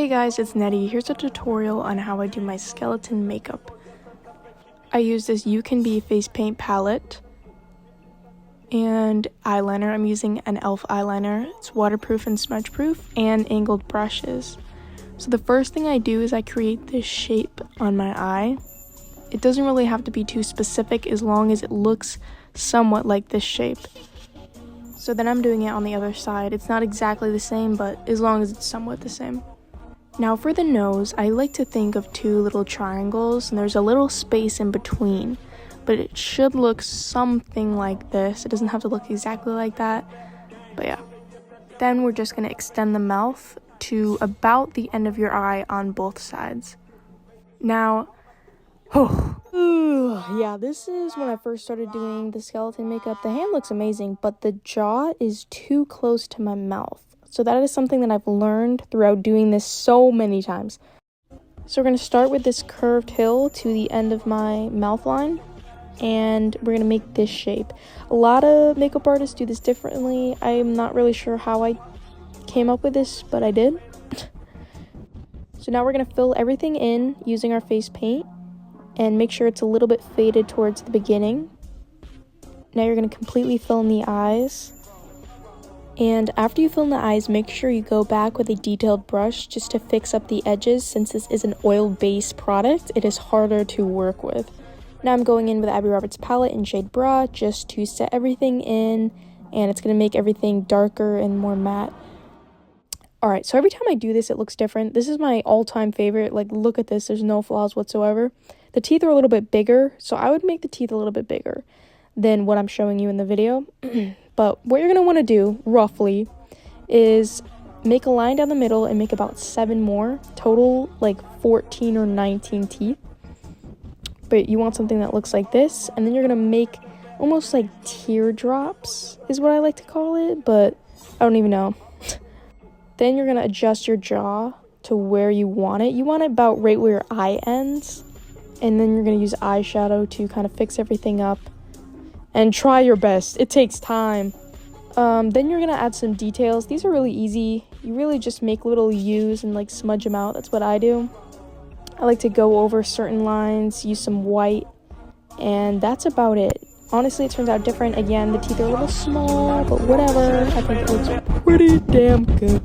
Hey guys, it's Nettie. Here's a tutorial on how I do my skeleton makeup. I use this You Can Be face paint palette and eyeliner. I'm using an e.l.f. eyeliner. It's waterproof and smudge proof, and angled brushes. So the first thing I do is I create this shape on my eye. It doesn't really have to be too specific as long as it looks somewhat like this shape. So then I'm doing it on the other side. It's not exactly the same, but as long as it's somewhat the same. Now for the nose, I like to think of two little triangles, and there's a little space in between, but it should look something like this. It doesn't have to look exactly like that, but yeah. Then we're just going to extend the mouth to about the end of your eye on both sides. Now, yeah, this is when I first started doing the skeleton makeup. The hand looks amazing, but the jaw is too close to my mouth. So that is something that I've learned throughout doing this so many times. So we're going to start with this curved hill to the end of my mouth line, and we're going to make this shape. A lot of makeup artists do this differently. I'm not really sure how I came up with this, but I did. So now we're going to fill everything in using our face paint and make sure it's a little bit faded towards the beginning. Now you're going to completely fill in the eyes. And after you fill in the eyes, make sure you go back with a detailed brush just to fix up the edges. Since this is an oil-based product, it is harder to work with. Now I'm going in with Abby Roberts palette in shade Bra just to set everything in, and it's going to make everything darker and more matte. Alright, so every time I do this, it looks different. This is my all-time favorite. Like, look at this. There's no flaws whatsoever. The teeth are a little bit bigger, so I would make the teeth a little bit bigger than what I'm showing you in the video. But what you're going to want to do, roughly, is make a line down the middle and make about 7 more. Total, like 14 or 19 teeth. But you want something that looks like this. And then you're going to make almost like teardrops, is what I like to call it. But I don't even know. Then you're going to adjust your jaw to where you want it. You want it about right where your eye ends. And then you're going to use eyeshadow to kind of fix everything up. And try your best. It takes time. Then you're going to add some details. These are really easy. You really just make little U's and like smudge them out. That's what I do. I like to go over certain lines, use some white, and that's about it. Honestly, it turns out different. Again, the teeth are a little small, but whatever. I think it looks pretty damn good.